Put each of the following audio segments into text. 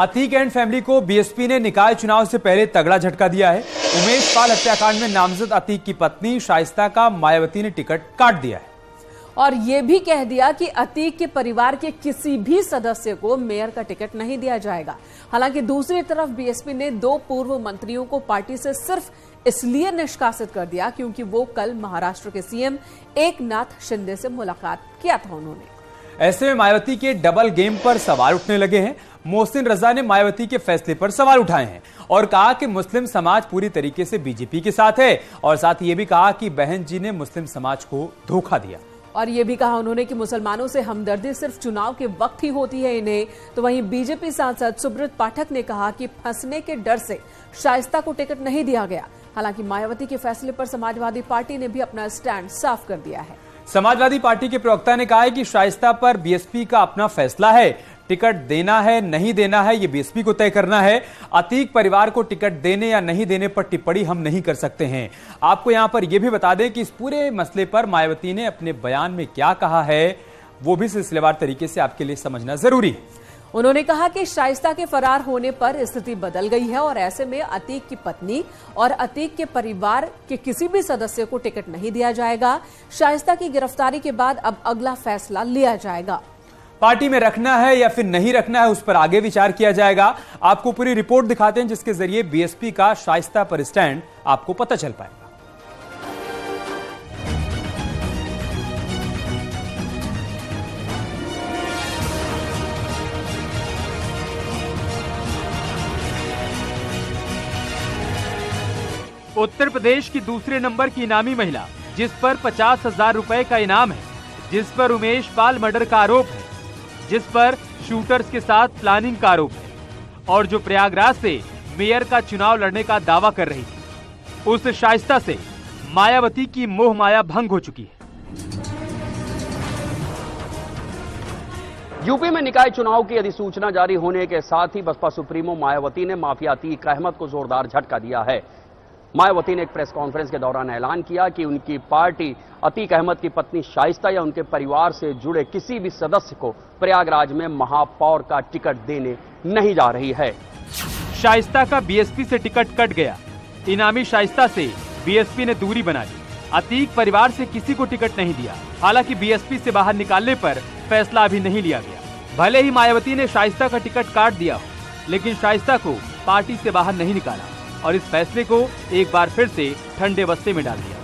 Atiq and family को BSP ने निकाय चुनाव से पहले तगड़ा झटका दिया है। उमेश पाल हत्याकांड में नामजद अतीक की पत्नी शाइस्ता का मायावती ने टिकट काट दिया है और ये भी कह दिया कि अतीक के परिवार के किसी भी सदस्य को मेयर का टिकट नहीं दिया जाएगा। हालांकि दूसरी तरफ बीएसपी ने 2 पूर्व मंत्रियों को पार्टी से सिर्फ इसलिए निष्कासित कर दिया क्योंकि वो कल महाराष्ट्र के सीएम एकनाथ शिंदे से मुलाकात किया था उन्होंने। ऐसे में मायावती के डबल गेम पर सवाल उठने लगे हैं। मोहसिन रजा ने मायावती के फैसले पर सवाल उठाए हैं और कहा कि मुस्लिम समाज पूरी तरीके से बीजेपी के साथ है और साथ ये भी कहा कि बहन जी ने मुस्लिम समाज को धोखा दिया। और ये भी कहा उन्होंने कि मुसलमानों से हमदर्दी सिर्फ चुनाव के वक्त ही होती है इन्हें। तो वहीं बीजेपी सांसद सुब्रत पाठक ने कहा कि फंसने के डर से शाइस्ता को टिकट नहीं दिया गया। हालांकि मायावती के फैसले पर समाजवादी पार्टी ने भी अपना स्टैंड साफ कर दिया है। समाजवादी पार्टी के प्रवक्ता ने कहा है कि शाइस्ता पर बीएसपी का अपना फैसला है। टिकट देना है नहीं देना है ये बीएसपी को तय करना है। अतीक परिवार को टिकट देने या नहीं देने पर टिप्पणी हम नहीं कर सकते हैं। आपको यहां पर यह भी बता दें कि इस पूरे मसले पर मायावती ने अपने बयान में क्या कहा है वो भी सिलसिलेवार तरीके से आपके लिए समझना जरूरी है। उन्होंने कहा कि शाइस्ता के फरार होने पर स्थिति बदल गई है और ऐसे में अतीक की पत्नी और अतीक के परिवार के किसी भी सदस्य को टिकट नहीं दिया जाएगा। शाइस्ता की गिरफ्तारी के बाद अब अगला फैसला लिया जाएगा। पार्टी में रखना है या फिर नहीं रखना है उस पर आगे विचार किया जाएगा। आपको पूरी रिपोर्ट दिखाते हैं जिसके जरिए बीएसपी का शाइस्ता पर स्टैंड आपको पता चल पाएगा। उत्तर प्रदेश की दूसरे नंबर की इनामी महिला जिस पर 50,000 रुपए का इनाम है, जिस पर उमेश पाल मर्डर का आरोप है, जिस पर शूटर्स के साथ प्लानिंग का आरोप है और जो प्रयागराज से मेयर का चुनाव लड़ने का दावा कर रही थी, उस शाइस्ता से मायावती की मोह माया भंग हो चुकी है। यूपी में निकाय चुनाव की अधिसूचना जारी होने के साथ ही बसपा सुप्रीमो मायावती ने माफिया अतीक अहमद को जोरदार झटका दिया है। मायावती ने एक प्रेस कॉन्फ्रेंस के दौरान ऐलान किया कि उनकी पार्टी अतीक अहमद की पत्नी शाइस्ता या उनके परिवार से जुड़े किसी भी सदस्य को प्रयागराज में महापौर का टिकट देने नहीं जा रही है। शाइस्ता का बीएसपी से टिकट कट गया। इनामी शाइस्ता से बीएसपी ने दूरी बना ली। अतीक परिवार से किसी को टिकट नहीं दिया। हालांकि बीएसपी से बाहर निकालने पर फैसला अभी नहीं लिया गया। भले ही मायावती ने शाइस्ता का टिकट काट दिया हो, लेकिन शाइस्ता को पार्टी से बाहर नहीं निकाला और इस फैसले को एक बार फिर से ठंडे बस्ते में डाल दिया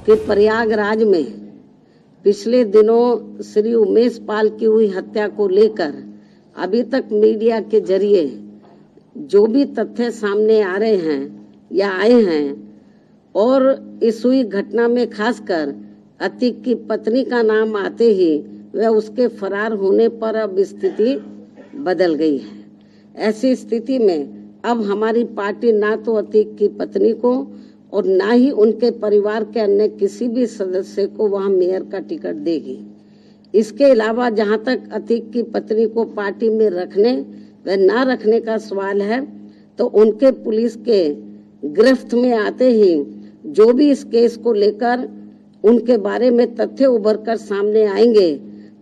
कि प्रयागराज में पिछले दिनों श्री उमेश पाल की हुई हत्या को लेकर अभी तक मीडिया के जरिए जो भी तथ्य सामने आ रहे हैं या आए हैं और इस हुई घटना में खासकर अतीक की पत्नी का नाम आते ही वह उसके फरार होने पर अब स्थिति बदल गई है। ऐसी स्थिति में अब हमारी पार्टी ना तो अतीक की पत्नी को और ना ही उनके परिवार के अन्य किसी भी सदस्य को वहां मेयर का टिकट देगी। इसके अलावा जहां तक अतीक की पत्नी को पार्टी में रखने व ना रखने का सवाल है तो उनके पुलिस के गिरफ्त में आते ही जो भी इस केस को लेकर उनके बारे में तथ्य उभर कर सामने आएंगे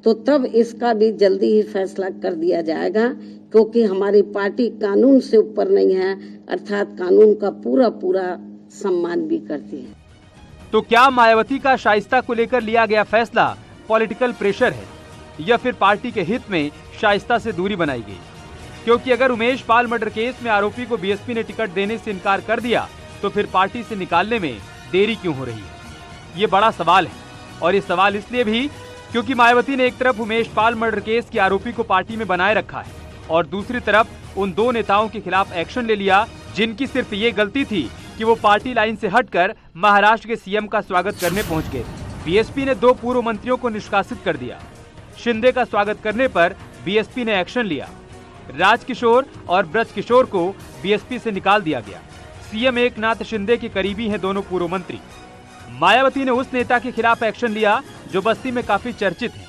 तो तब इसका भी जल्दी ही फैसला कर दिया जाएगा, क्योंकि हमारी पार्टी कानून से ऊपर नहीं है, अर्थात कानून का पूरा सम्मान भी करती है। तो क्या मायावती का शाइस्ता को लेकर लिया गया फैसला पॉलिटिकल प्रेशर है या फिर पार्टी के हित में शाइस्ता से दूरी बनाई गई? क्योंकि अगर उमेश पाल मर्डर केस में आरोपी को बीएसपी ने टिकट देने से इनकार कर दिया तो फिर पार्टी से निकालने में देरी क्यों हो रही है? ये बड़ा सवाल है और ये सवाल इसलिए भी क्योंकि मायावती ने एक तरफ उमेश पाल मर्डर केस के आरोपी को पार्टी में बनाए रखा है और दूसरी तरफ उन 2 नेताओं के खिलाफ एक्शन ले लिया जिनकी सिर्फ ये गलती थी कि वो पार्टी लाइन से हटकर महाराष्ट्र के सीएम का स्वागत करने पहुंच गए। बीएसपी ने 2 पूर्व मंत्रियों को निष्कासित कर दिया। शिंदे का स्वागत करने पर बीएसपी ने एक्शन लिया। राजकिशोर और ब्रजकिशोर को बीएसपी से निकाल दिया गया। सीएम एकनाथ शिंदे के करीबी हैं दोनों पूर्व मंत्री। मायावती ने उस नेता के खिलाफ एक्शन लिया जो बस्ती में काफी चर्चित है,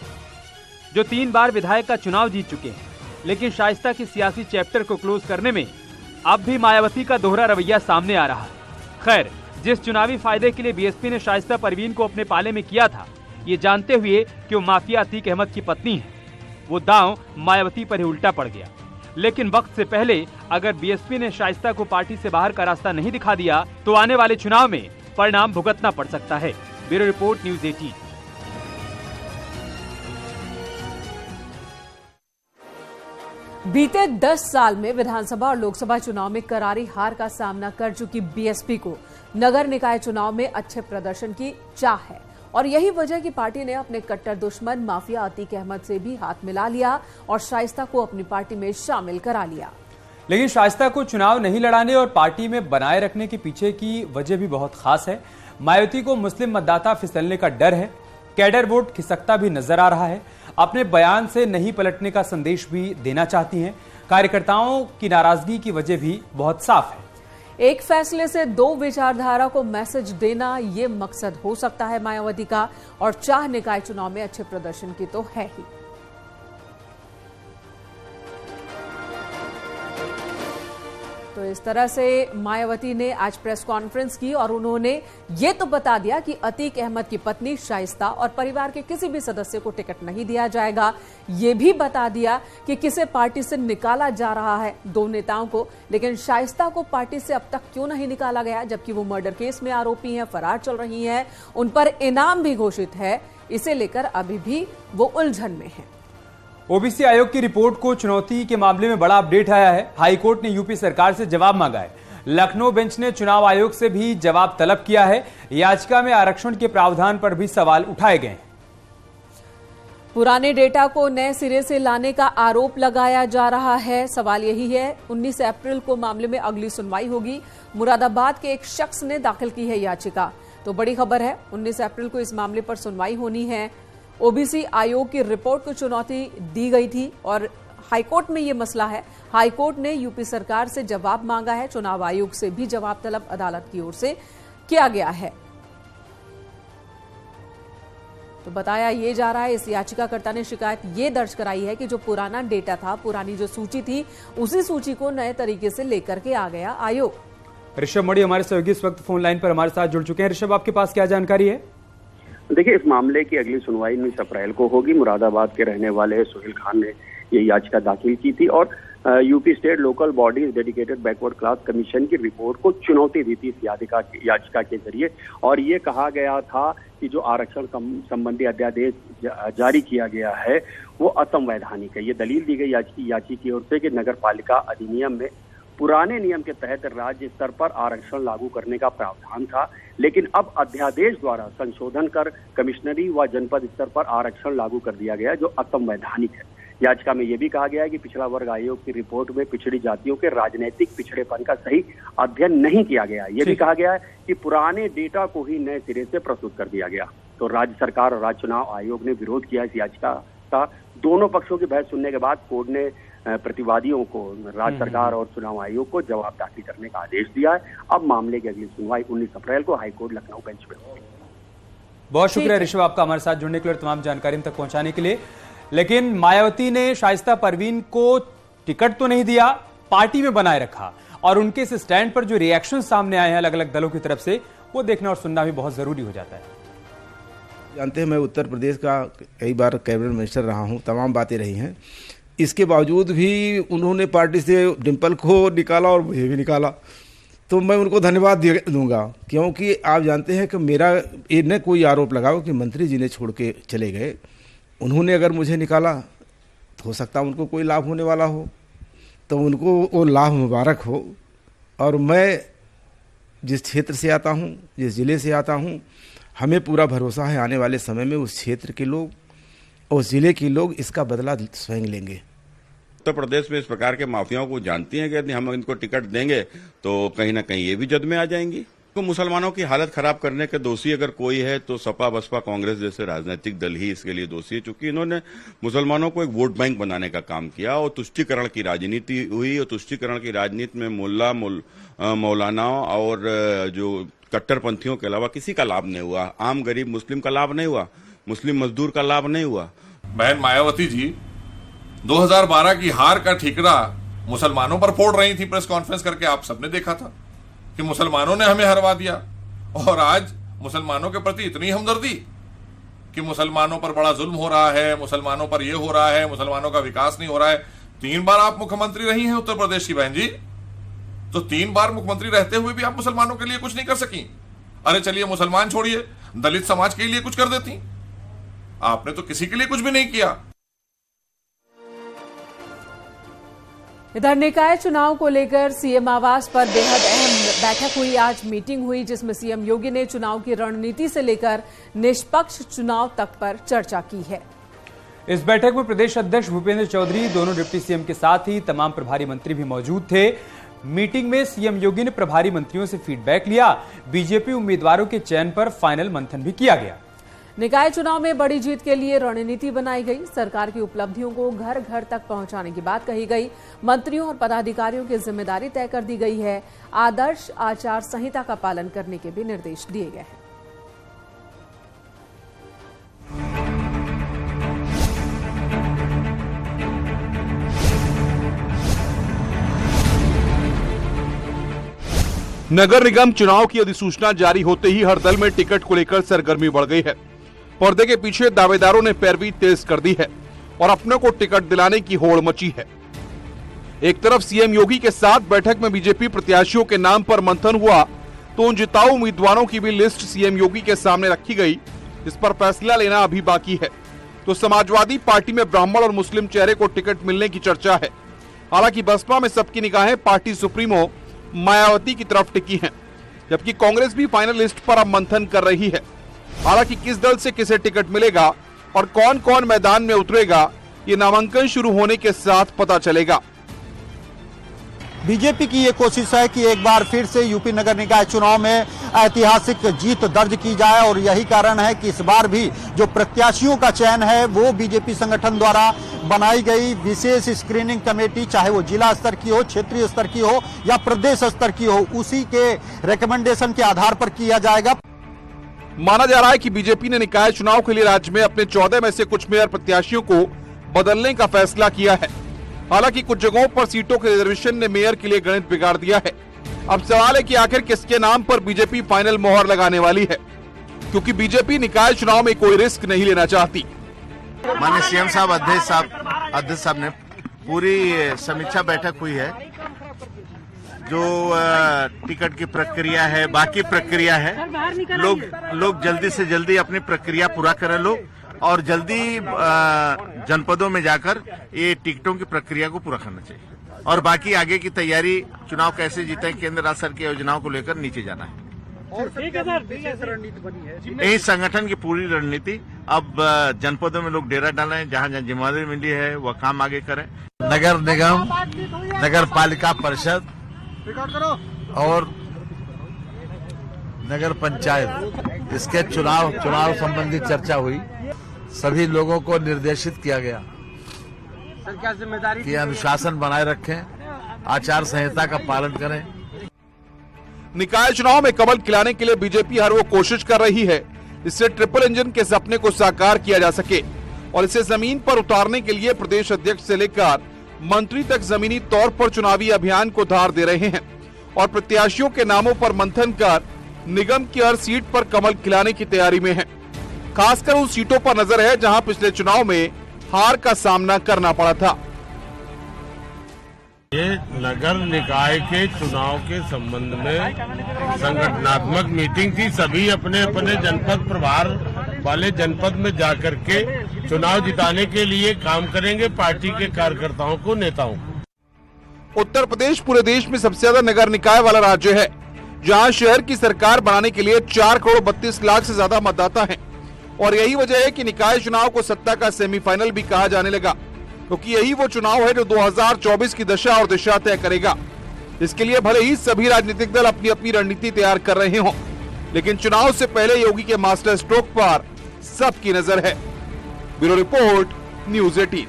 जो 3 बार विधायक का चुनाव जीत चुके हैं, लेकिन शाइस्ता के सियासी चैप्टर को क्लोज करने में अब भी मायावती का दोहरा रवैया सामने आ रहा है। खैर, जिस चुनावी फायदे के लिए बीएसपी ने शाइस्ता परवीन को अपने पाले में किया था, ये जानते हुए कि वो माफिया अतीक अहमद की पत्नी है, वो दांव मायावती पर ही उल्टा पड़ गया। लेकिन वक्त से पहले अगर बीएसपी ने शाइस्ता को पार्टी से बाहर का रास्ता नहीं दिखा दिया तो आने वाले चुनाव में परिणाम भुगतना पड़ सकता है। Bureau report, news 18। बीते 10 साल में विधानसभा और लोकसभा चुनाव में करारी हार का सामना कर चुकी बीएसपी को नगर निकाय चुनाव में अच्छे प्रदर्शन की चाह है और यही वजह कि पार्टी ने अपने कट्टर दुश्मन माफिया अतीक अहमद से भी हाथ मिला लिया और शाइस्ता को अपनी पार्टी में शामिल करा लिया। लेकिन शाइस्ता को चुनाव नहीं लड़ाने और पार्टी में बनाए रखने के पीछे की वजह भी बहुत खास है। मायावती को मुस्लिम मतदाता फिसलने का डर है, कैडर वोट खिसकता भी नजर आ रहा है, अपने बयान से नहीं पलटने का संदेश भी देना चाहती हैं। कार्यकर्ताओं की नाराजगी की वजह भी बहुत साफ है। एक फैसले से दो विचारधारा को मैसेज देना ये मकसद हो सकता है मायावती का और चाह निकाय चुनाव में अच्छे प्रदर्शन की तो है ही। तो इस तरह से मायावती ने आज प्रेस कॉन्फ्रेंस की और उन्होंने ये तो बता दिया कि अतीक अहमद की पत्नी शाइस्ता और परिवार के किसी भी सदस्य को टिकट नहीं दिया जाएगा। ये भी बता दिया कि किसे पार्टी से निकाला जा रहा है, दो नेताओं को, लेकिन शाइस्ता को पार्टी से अब तक क्यों नहीं निकाला गया जबकि वो मर्डर केस में आरोपी हैं, फरार चल रही हैं, उन पर इनाम भी घोषित है। इसे लेकर अभी भी वो उलझन में है। ओबीसी आयोग की रिपोर्ट को चुनौती के मामले में बड़ा अपडेट आया है। हाईकोर्ट ने यूपी सरकार से जवाब मांगा है। लखनऊ बेंच ने चुनाव आयोग से भी जवाब तलब किया है। याचिका में आरक्षण के प्रावधान पर भी सवाल उठाए गए हैं। पुराने डेटा को नए सिरे से लाने का आरोप लगाया जा रहा है। सवाल यही है, 19 अप्रैल को मामले में अगली सुनवाई होगी। मुरादाबाद के एक शख्स ने दाखिल की है याचिका। तो बड़ी खबर है, 19 अप्रैल को इस मामले पर सुनवाई होनी है। ओबीसी आयोग की रिपोर्ट को चुनौती दी गई थी और हाईकोर्ट में यह मसला है। हाईकोर्ट ने यूपी सरकार से जवाब मांगा है। चुनाव आयोग से भी जवाब तलब अदालत की ओर से किया गया है। तो बताया ये जा रहा है, इस याचिकाकर्ता ने शिकायत ये दर्ज कराई है कि जो पुराना डेटा था, पुरानी जो सूची थी, उसी सूची को नए तरीके से लेकर के आ गया आयोग। ऋषभ मोड़ी हमारे सहयोगी इस वक्त फोन लाइन पर हमारे साथ जुड़ चुके हैं। ऋषभ, आपके पास क्या जानकारी है? देखिए, इस मामले की अगली सुनवाई 19 अप्रैल को होगी। मुरादाबाद के रहने वाले सुहेल खान ने ये याचिका दाखिल की थी और UP state local bodies dedicated backward class commission की रिपोर्ट को चुनौती दी थी इस याचिका के जरिए। और ये कहा गया था कि जो आरक्षण संबंधी अध्यादेश जारी किया गया है वो असंवैधानिक है। ये दलील दी गई याचिका की ओर से कि नगर पालिका अधिनियम में पुराने नियम के तहत राज्य स्तर पर आरक्षण लागू करने का प्रावधान था, लेकिन अब अध्यादेश द्वारा संशोधन कर कमिश्नरी व जनपद स्तर पर आरक्षण लागू कर दिया गया, जो असंवैधानिक है। याचिका में यह भी कहा गया है कि पिछड़ा वर्ग आयोग की रिपोर्ट में पिछड़ी जातियों के राजनीतिक पिछड़ेपन का सही अध्ययन नहीं किया गया। यह भी कहा गया है कि पुराने डेटा को ही नए सिरे से प्रस्तुत कर दिया गया। तो राज्य सरकार और राज्य चुनाव आयोग ने विरोध किया इस याचिका का। दोनों पक्षों की बहस सुनने के बाद कोर्ट ने प्रतिवादियों को, राज्य सरकार और चुनाव आयोग को जवाब दाखिल करने का आदेश दिया है। अब मामले की अगली सुनवाई 19 अप्रैल को हाईकोर्ट लखनऊ बेंच में होगी। बहुत शुक्रिया ऋषभ, आपका हमारे साथ जुड़ने के लिए, तमाम जानकारी तक पहुंचाने के लिए। लेकिन मायावती ने शाइस्ता परवीन को टिकट तो नहीं दिया, पार्टी में बनाए रखा और उनके इस स्टैंड पर जो रिएक्शन सामने आए हैं अलग अलग दलों की तरफ से, वो देखना और सुनना भी बहुत जरूरी हो जाता है। जानते हैं, मैं उत्तर प्रदेश का कई बार कैबिनेट मिनिस्टर रहा हूं, तमाम बातें रही हैं। इसके बावजूद भी उन्होंने पार्टी से डिम्पल को निकाला और मुझे भी निकाला, तो मैं उनको धन्यवाद दूंगा, क्योंकि आप जानते हैं कि मेरा ये न कोई आरोप लगाओ कि मंत्री जी ने छोड़ के चले गए। उन्होंने अगर मुझे निकाला तो हो सकता है उनको कोई लाभ होने वाला हो, तो उनको वो लाभ मुबारक हो। और मैं जिस क्षेत्र से आता हूँ, जिस ज़िले से आता हूँ, हमें पूरा भरोसा है आने वाले समय में उस क्षेत्र के लोग और ज़िले के लोग इसका बदला स्वयं लेंगे। उत्तर प्रदेश में इस प्रकार के माफियाओं को जानती हैं कि यदि हम इनको टिकट देंगे तो कहीं ना कहीं ये भी जद में आ जाएंगी। तो मुसलमानों की हालत खराब करने के दोषी अगर कोई है तो सपा, बसपा, कांग्रेस जैसे राजनीतिक दल ही इसके लिए दोषी है, क्योंकि इन्होंने मुसलमानों को एक वोट बैंक बनाने का काम किया और तुष्टीकरण की राजनीति हुई। और तुष्टीकरण की राजनीति में मुल्ला, मौलाना और जो कट्टरपंथियों के अलावा किसी का लाभ नहीं हुआ। आम गरीब मुस्लिम का लाभ नहीं हुआ, मुस्लिम मजदूर का लाभ नहीं हुआ। बहन मायावती जी 2012 की हार का ठीकरा मुसलमानों पर फोड़ रही थी। प्रेस कॉन्फ्रेंस करके आप सबने देखा था कि मुसलमानों ने हमें हरवा दिया, और आज मुसलमानों के प्रति इतनी हमदर्दी कि मुसलमानों पर बड़ा जुल्म हो रहा है, मुसलमानों पर यह हो रहा है, मुसलमानों का विकास नहीं हो रहा है। 3 बार आप मुख्यमंत्री रही हैं उत्तर प्रदेश की बहन जी, तो 3 बार मुख्यमंत्री रहते हुए भी आप मुसलमानों के लिए कुछ नहीं कर सकी। अरे चलिए मुसलमान छोड़िए, दलित समाज के लिए कुछ कर देती, आपने तो किसी के लिए कुछ भी नहीं किया। इधर निकाय चुनाव को लेकर सीएम आवास पर बेहद अहम बैठक हुई। आज मीटिंग हुई जिसमें सीएम योगी ने चुनाव की रणनीति से लेकर निष्पक्ष चुनाव तक पर चर्चा की है। इस बैठक में प्रदेश अध्यक्ष भूपेंद्र चौधरी, दोनों डिप्टी सीएम के साथ ही तमाम प्रभारी मंत्री भी मौजूद थे। मीटिंग में सीएम योगी ने प्रभारी मंत्रियों से फीडबैक लिया। बीजेपी उम्मीदवारों के चयन पर फाइनल मंथन भी किया गया। निकाय चुनाव में बड़ी जीत के लिए रणनीति बनाई गई। सरकार की उपलब्धियों को घर घर तक पहुंचाने की बात कही गई। मंत्रियों और पदाधिकारियों की जिम्मेदारी तय कर दी गई है। आदर्श आचार संहिता का पालन करने के भी निर्देश दिए गए हैं। नगर निगम चुनाव की अधिसूचना जारी होते ही हर दल में टिकट को लेकर सरगर्मी बढ़ गई है। पर्दे के पीछे दावेदारों ने पैरवी तेज कर दी है और अपनों को टिकट दिलाने की होड़ मची है। एक तरफ सीएम योगी के साथ बैठक में बीजेपी प्रत्याशियों के नाम पर मंथन हुआ, तो उन जिताऊ उम्मीदवारों की भी लिस्ट सीएम योगी के सामने रखी गई। इस पर फैसला लेना अभी बाकी है। तो समाजवादी पार्टी में ब्राह्मण और मुस्लिम चेहरे को टिकट मिलने की चर्चा है। हालांकि बसपा में सबकी निगाहें पार्टी सुप्रीमो मायावती की तरफ टिकी हैं, जबकि कांग्रेस भी फाइनल लिस्ट पर अब मंथन कर रही है। हालांकि किस दल से किसे टिकट मिलेगा और कौन कौन मैदान में उतरेगा, ये नामांकन शुरू होने के साथ पता चलेगा। बीजेपी की ये कोशिश है कि एक बार फिर से यूपी नगर निकाय चुनाव में ऐतिहासिक जीत दर्ज की जाए और यही कारण है कि इस बार भी जो प्रत्याशियों का चयन है वो बीजेपी संगठन द्वारा बनाई गई विशेष स्क्रीनिंग कमेटी, चाहे वो जिला स्तर की हो, क्षेत्रीय स्तर की हो या प्रदेश स्तर की हो, उसी के रिकमेंडेशन के आधार पर किया जाएगा। माना जा रहा है कि बीजेपी ने निकाय चुनाव के लिए राज्य में अपने 14 में से कुछ मेयर प्रत्याशियों को बदलने का फैसला किया है। हालांकि कुछ जगहों पर सीटों के रिजर्वेशन ने मेयर के लिए गणित बिगाड़ दिया है। अब सवाल है कि आखिर किसके नाम पर बीजेपी फाइनल मोहर लगाने वाली है, क्योंकि बीजेपी निकाय चुनाव में कोई रिस्क नहीं लेना चाहती। माननीय सीएम साहब, अध्यक्ष साहब ने पूरी समीक्षा बैठक हुई है। जो टिकट की प्रक्रिया है, बाकी प्रक्रिया है, लोग जल्दी से जल्दी अपनी प्रक्रिया पूरा करें लोग, और जल्दी जनपदों में जाकर ये टिकटों की प्रक्रिया को पूरा करना चाहिए। और बाकी आगे की तैयारी, चुनाव कैसे जीते, केंद्र राज्य सरकार की योजनाओं को लेकर नीचे जाना है। यही संगठन की पूरी रणनीति। अब जनपदों में लोग डेरा डालें, जहां जहां जिम्मेदारी मिली है वह काम आगे करें। नगर निगम, नगर पालिका परिषद और नगर पंचायत, इसके चुनाव संबंधी चर्चा हुई। सभी लोगों को निर्देशित किया गया कि अनुशासन बनाए रखें, आचार संहिता का पालन करें। निकाय चुनाव में कमल खिलाने के लिए बीजेपी हर वो कोशिश कर रही है, इससे ट्रिपल इंजन के सपने को साकार किया जा सके, और इसे जमीन पर उतारने के लिए प्रदेश अध्यक्ष से लेकर मंत्री तक जमीनी तौर पर चुनावी अभियान को धार दे रहे हैं और प्रत्याशियों के नामों पर मंथन कर निगम की हर सीट पर कमल खिलाने की तैयारी में है। खासकर उन सीटों पर नजर है जहां पिछले चुनाव में हार का सामना करना पड़ा था। ये नगर निकाय के चुनाव के संबंध में संगठनात्मक मीटिंग थी। सभी अपने अपने जनपद प्रभार वाले जनपद में जाकर के चुनाव जिताने के लिए काम करेंगे, पार्टी के कार्यकर्ताओं को, नेताओं को। उत्तर प्रदेश पूरे देश में सबसे ज्यादा नगर निकाय वाला राज्य है, जहां शहर की सरकार बनाने के लिए 4 करोड़ 32 लाख से ज्यादा मतदाता हैं। और यही वजह है कि निकाय चुनाव को सत्ता का सेमीफाइनल भी कहा जाने लगा, क्योंकि यही वो चुनाव है जो 2024 की दशा और दिशा तय करेगा। इसके लिए भले ही सभी राजनीतिक दल अपनी अपनी रणनीति तैयार कर रहे हों, लेकिन चुनाव से पहले योगी के मास्टर स्ट्रोक पर सबकी नजर है। Bureau report, news 18।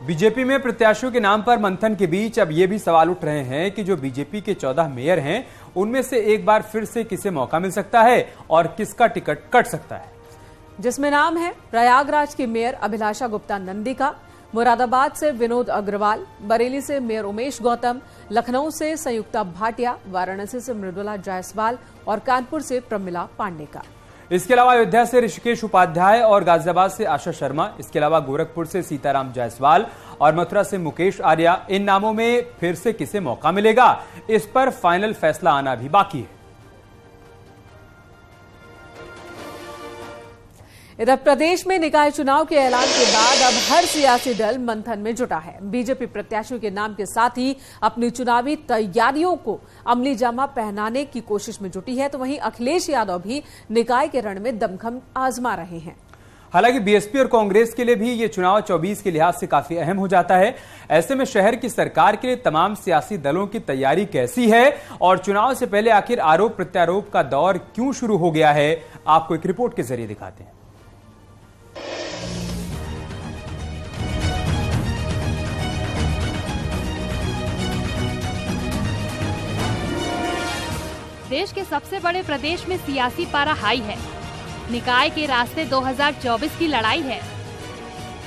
बीजेपी में प्रत्याशियों के नाम पर मंथन के बीच अब ये भी सवाल उठ रहे हैं कि जो बीजेपी के 14 मेयर हैं, उनमें से एक बार फिर से किसे मौका मिल सकता है और किसका टिकट कट सकता है, जिसमें नाम है प्रयागराज की मेयर अभिलाषा गुप्ता नंदी का, मुरादाबाद से विनोद अग्रवाल, बरेली से मेयर उमेश गौतम, लखनऊ से संयुक्ता भाटिया, वाराणसी से मृदुला जायसवाल और कानपुर से प्रमिला पांडेकर। इसके अलावा अयोध्या से ऋषिकेश उपाध्याय और गाजियाबाद से आशा शर्मा, इसके अलावा गोरखपुर से सीताराम जायसवाल और मथुरा से मुकेश आर्या। इन नामों में फिर से किसे मौका मिलेगा, इस पर फाइनल फैसला आना भी बाकी है। इधर प्रदेश में निकाय चुनाव के ऐलान के बाद अब हर सियासी दल मंथन में जुटा है। बीजेपी प्रत्याशियों के नाम के साथ ही अपनी चुनावी तैयारियों को अमली जामा पहनाने की कोशिश में जुटी है, तो वहीं अखिलेश यादव भी निकाय के रण में दमखम आजमा रहे हैं। हालांकि बीएसपी और कांग्रेस के लिए भी ये चुनाव 24 के लिहाज से काफी अहम हो जाता है। ऐसे में शहर की सरकार के लिए तमाम सियासी दलों की तैयारी कैसी है और चुनाव से पहले आखिर आरोप प्रत्यारोप का दौर क्यों शुरू हो गया है, आपको एक रिपोर्ट के जरिए दिखाते हैं। देश के सबसे बड़े प्रदेश में सियासी पारा हाई है। निकाय के रास्ते 2024 की लड़ाई है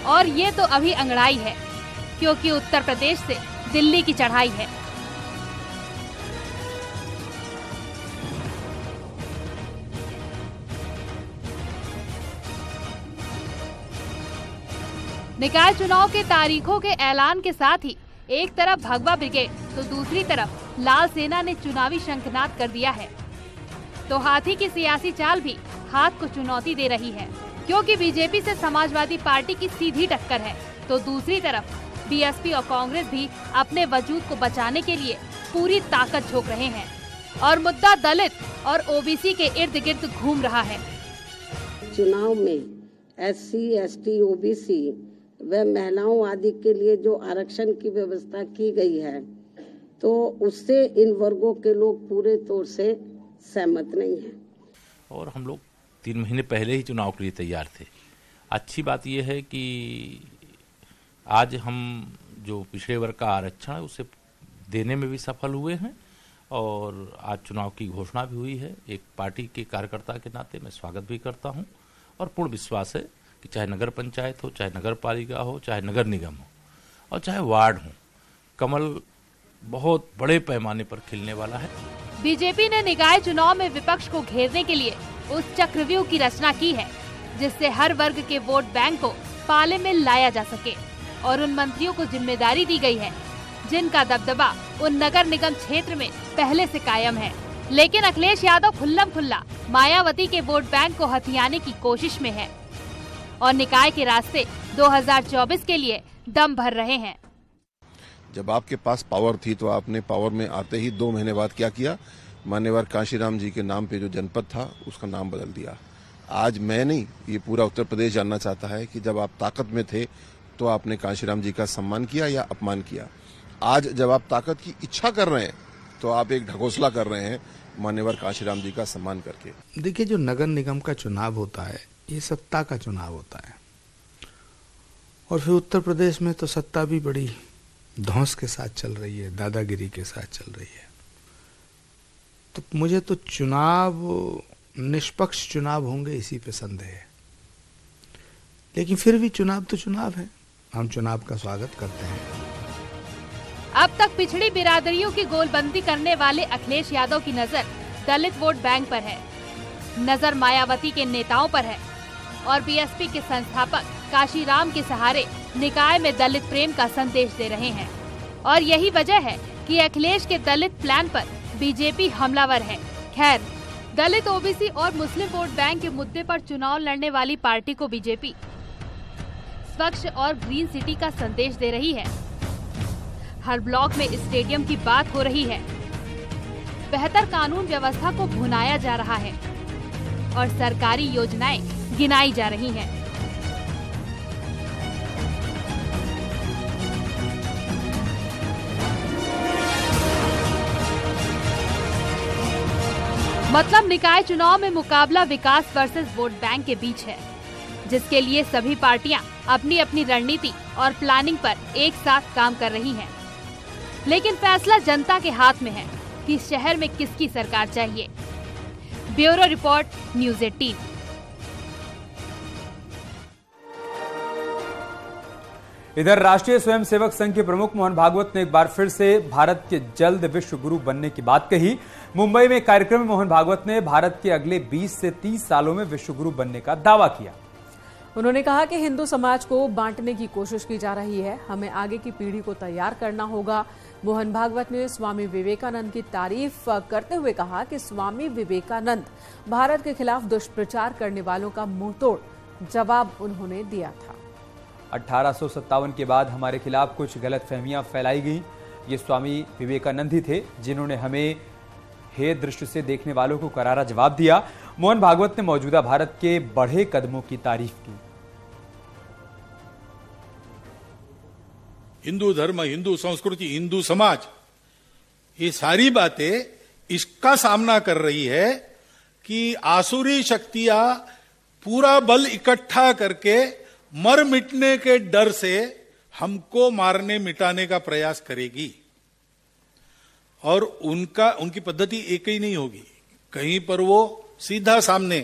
और ये तो अभी अंगड़ाई है, क्योंकि उत्तर प्रदेश से दिल्ली की चढ़ाई है। निकाय चुनाव के तारीखों के ऐलान के साथ ही एक तरफ भगवा ब्रिगेड तो दूसरी तरफ लाल सेना ने चुनावी शंखनाद कर दिया है। तो हाथी की सियासी चाल भी हाथ को चुनौती दे रही है, क्योंकि बीजेपी से समाजवादी पार्टी की सीधी टक्कर है, तो दूसरी तरफ बीएसपी और कांग्रेस भी अपने वजूद को बचाने के लिए पूरी ताकत झोंक रहे हैं और मुद्दा दलित और ओबीसी के इर्द गिर्द घूम रहा है। चुनाव में एससी, एसटी, ओबीसी व महिलाओं आदि के लिए जो आरक्षण की व्यवस्था की गई है, तो उससे इन वर्गों के लोग पूरे तौर से सहमत नहीं है। और हम लोग 3 महीने पहले ही चुनाव के लिए तैयार थे। अच्छी बात यह है कि आज हम जो पिछड़े वर्ग का आरक्षण है उसे देने में भी सफल हुए हैं और आज चुनाव की घोषणा भी हुई है। एक पार्टी के कार्यकर्ता के नाते मैं स्वागत भी करता हूं और पूर्ण विश्वास है कि चाहे नगर पंचायत हो, चाहे नगर पालिका हो, चाहे नगर निगम हो और चाहे वार्ड हो, कमल बहुत बड़े पैमाने पर खिलने वाला है। बीजेपी ने निकाय चुनाव में विपक्ष को घेरने के लिए उस चक्रव्यूह की रचना की है, जिससे हर वर्ग के वोट बैंक को पाले में लाया जा सके और उन मंत्रियों को जिम्मेदारी दी गई है जिनका दबदबा उन नगर निगम क्षेत्र में पहले से कायम है। लेकिन अखिलेश यादव खुल्लम खुल्ला मायावती के वोट बैंक को हथियाने की कोशिश में है और निकाय के रास्ते 2024 के लिए दम भर रहे हैं। जब आपके पास पावर थी तो आपने पावर में आते ही 2 महीने बाद क्या किया, मान्यवर कांशीराम जी के नाम पे जो जनपद था उसका नाम बदल दिया। आज मैं नहीं, ये पूरा उत्तर प्रदेश जानना चाहता है कि जब आप ताकत में थे तो आपने कांशीराम जी का सम्मान किया या अपमान किया। आज जब आप ताकत की इच्छा कर रहे हैं तो आप एक ढकोसला कर रहे हैं मान्यवर कांशीराम जी का सम्मान करके। देखिए, जो नगर निगम का चुनाव होता है ये सत्ता का चुनाव होता है और फिर उत्तर प्रदेश में तो सत्ता भी बड़ी धौंस के साथ चल रही है, दादागिरी के साथ चल रही है। तो मुझे तो चुनाव निष्पक्ष चुनाव होंगे इसी पे संदेह है, लेकिन फिर भी चुनाव तो चुनाव है, हम चुनाव का स्वागत करते हैं। अब तक पिछड़ी बिरादरियों की गोलबंदी करने वाले अखिलेश यादव की नजर दलित वोट बैंक पर है, नजर मायावती के नेताओं पर है और बीएसपी के संस्थापक काशीराम के सहारे निकाय में दलित प्रेम का संदेश दे रहे हैं। और यही वजह है कि अखिलेश के दलित प्लान पर बीजेपी हमलावर है। खैर, दलित, ओबीसी और मुस्लिम वोट बैंक के मुद्दे पर चुनाव लड़ने वाली पार्टी को बीजेपी स्वच्छ और ग्रीन सिटी का संदेश दे रही है। हर ब्लॉक में स्टेडियम की बात हो रही है, बेहतर कानून व्यवस्था को भुनाया जा रहा है और सरकारी योजनाएं गिनाई जा रही हैं। मतलब निकाय चुनाव में मुकाबला विकास वर्सेस वोट बैंक के बीच है, जिसके लिए सभी पार्टियां अपनी अपनी रणनीति और प्लानिंग पर एक साथ काम कर रही हैं। लेकिन फैसला जनता के हाथ में है कि शहर में किसकी सरकार चाहिए। Bureau report, news 18। इधर राष्ट्रीय स्वयंसेवक संघ के प्रमुख मोहन भागवत ने एक बार फिर से भारत के जल्द विश्व गुरु बनने की बात कही। मुंबई में एक कार्यक्रम में मोहन भागवत ने भारत के अगले 20 से 30 सालों में विश्व गुरु बनने का दावा किया। उन्होंने कहा कि हिंदू समाज को बांटने की कोशिश की जा रही है, हमें आगे की पीढ़ी को तैयार करना होगा। मोहन भागवत ने स्वामी विवेकानंद की तारीफ करते हुए कहा कि स्वामी विवेकानंद भारत के खिलाफ दुष्प्रचार करने वालों का मुंहतोड़ जवाब उन्होंने दिया था। 1857 के बाद हमारे खिलाफ कुछ गलतफहमियां फैलाई गईं। ये स्वामी विवेकानंद ही थे जिन्होंने हमें हे दृष्टि से देखने वालों को करारा जवाब दिया। मोहन भागवत ने मौजूदा भारत के बढ़े कदमों की तारीफ की। हिंदू धर्म, हिंदू संस्कृति, हिंदू समाज, ये सारी बातें इसका सामना कर रही है कि आसुरी शक्तियां पूरा बल इकट्ठा करके मर मिटने के डर से हमको मारने मिटाने का प्रयास करेगी। और उनकी पद्धति एक ही नहीं होगी। कहीं पर वो सीधा सामने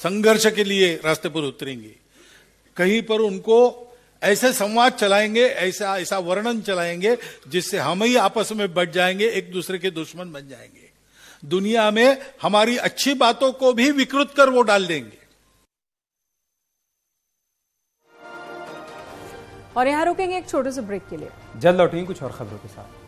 संघर्ष के लिए रास्ते पर उतरेंगे, कहीं पर उनको ऐसे संवाद चलाएंगे, ऐसा वर्णन चलाएंगे जिससे हम ही आपस में बढ़ जाएंगे, एक दूसरे के दुश्मन बन जाएंगे। दुनिया में हमारी अच्छी बातों को भी विकृत कर वो डाल देंगे। और यहां रुकेंगे एक छोटे से ब्रेक के लिए। जल्द लौटेंगे कुछ और खबरों के साथ।